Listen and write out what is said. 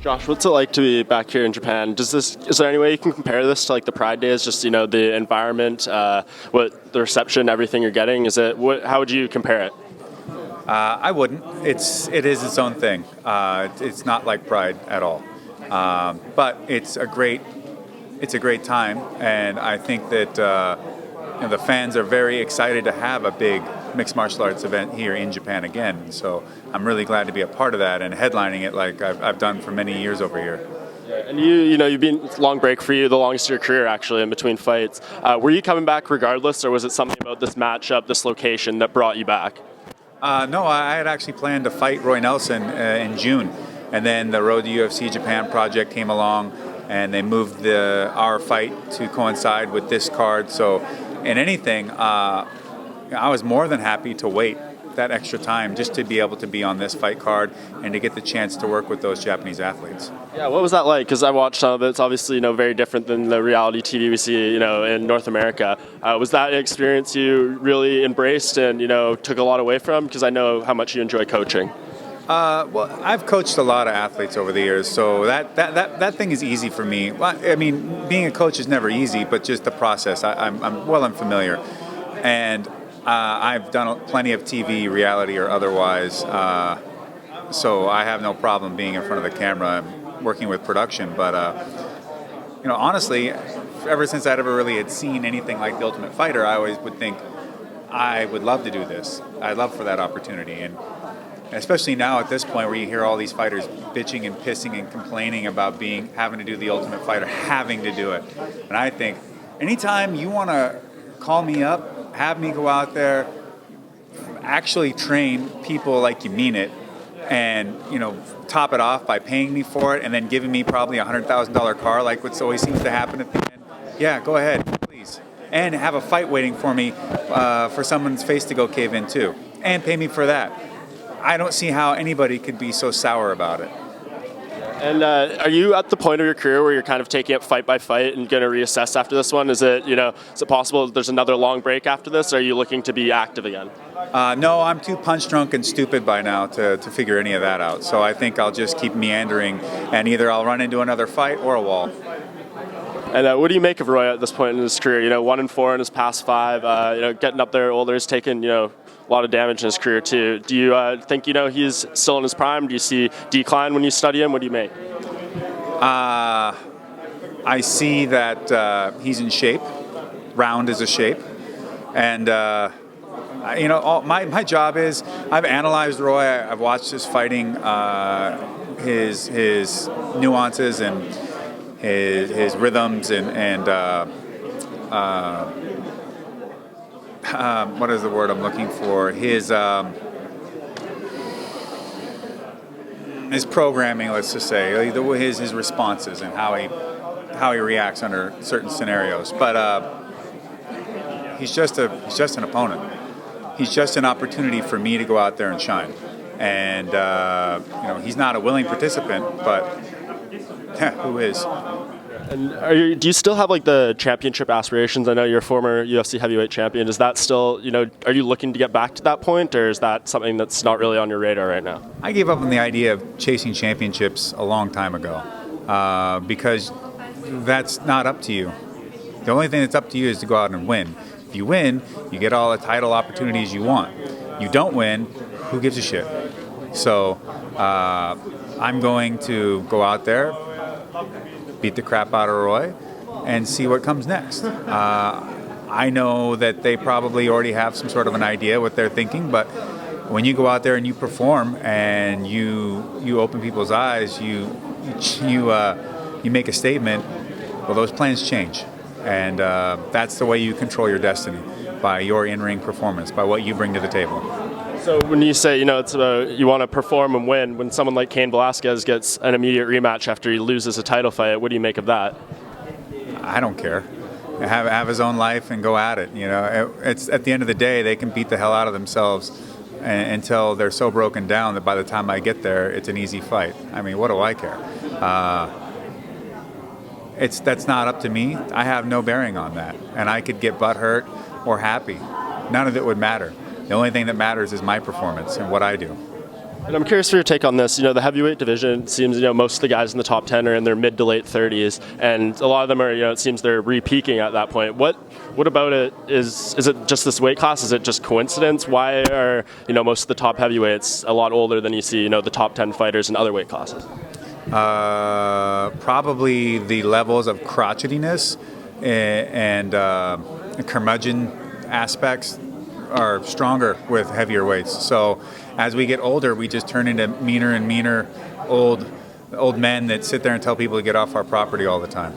Josh, what's it like to be back here in Japan? Is there any way you can compare this to like the Pride Days? Just the environment, what the reception, everything you're getting. How would you compare it? I wouldn't. It is its own thing. It's not like Pride at all. But it's a great time, and I think that the fans are very excited to have a big mixed martial arts event here in Japan again. So I'm really glad to be a part of that and headlining it like I've done for many years over here. And you've been long break for you, the longest of your career actually in between fights. Were you coming back regardless, or was it something about this matchup, this location that brought you back? No, I had actually planned to fight Roy Nelson in June, and then the Road to UFC Japan project came along, and they moved our fight to coincide with this card. So, in anything, I was more than happy to wait that extra time just to be able to be on this fight card and to get the chance to work with those Japanese athletes. Yeah, what was that like? Because I watched some of it. It's obviously very different than the reality TV we see in North America. Was that an experience you really embraced and took a lot away from? Because I know how much you enjoy coaching. Well, I've coached a lot of athletes over the years, so that thing is easy for me. Well, I mean, being a coach is never easy, but just the process, I'm well familiar. And I've done plenty of TV, reality or otherwise, so I have no problem being in front of the camera and working with production. But honestly, ever since I'd ever really had seen anything like The Ultimate Fighter, I always would think I would love to do this. I'd love for that opportunity, and especially now at this point where you hear all these fighters bitching and pissing and complaining about having to do The Ultimate Fighter, having to do it. And I think anytime you want to call me up, have me go out there, actually train people like you mean it, and top it off by paying me for it and then giving me probably a $100,000 car like what always seems to happen at the end. Yeah, go ahead, please. And have a fight waiting for me for someone's face to go cave in too. And pay me for that. I don't see how anybody could be so sour about it. And are you at the point of your career where you're kind of taking it fight by fight and going to reassess after this one? Is it possible there's another long break after this? Or are you looking to be active again? No, I'm too punch drunk and stupid by now to figure any of that out. So I think I'll just keep meandering, and either I'll run into another fight or a wall. And what do you make of Roy at this point in his career? 1-4 in his past 5. Getting up there older, he's taken a lot of damage in his career too. Do you think he's still in his prime? Do you see decline when you study him? What do you make? I see that he's in shape. Round is a shape, and my job is I've analyzed Roy. I've watched his fighting, his nuances and his rhythms and what is the word I'm looking for? His programming, let's just say, his responses and how he reacts under certain scenarios. But he's just an opponent. He's just an opportunity for me to go out there and shine. And he's not a willing participant, but who is? And do you still have the championship aspirations? I know you're a former UFC heavyweight champion. Is that still, are you looking to get back to that point, or is that something that's not really on your radar right now? I gave up on the idea of chasing championships a long time ago because that's not up to you. The only thing that's up to you is to go out and win. If you win, you get all the title opportunities you want. You don't win, who gives a shit? So I'm going to go out there, beat the crap out of Roy, and see what comes next. I know that they probably already have some sort of an idea what they're thinking, but when you go out there and you perform and you open people's eyes, you make a statement, well, those plans change. And that's the way you control your destiny, by your in-ring performance, by what you bring to the table. So when you say, it's you want to perform and win, when someone like Cain Velasquez gets an immediate rematch after he loses a title fight, what do you make of that? I don't care. Have his own life and go at it. It's at the end of the day, they can beat the hell out of themselves until they're so broken down that by the time I get there, it's an easy fight. I mean, what do I care? That's not up to me. I have no bearing on that, and I could get butthurt or happy. None of it would matter. The only thing that matters is my performance and what I do. And I'm curious for your take on this. You know, the heavyweight division seems, you know, most of the guys in the top 10 are in their mid to late 30s, and a lot of them are, you know, it seems they're re-peaking at that point. What about it is it just this weight class? Is it just coincidence? Why are, you know, most of the top heavyweights a lot older than you see, you know, the top 10 fighters in other weight classes? Probably the levels of crotchetiness and curmudgeon aspects are stronger with heavier weights. So as we get older, we just turn into meaner and meaner old men that sit there and tell people to get off our property all the time.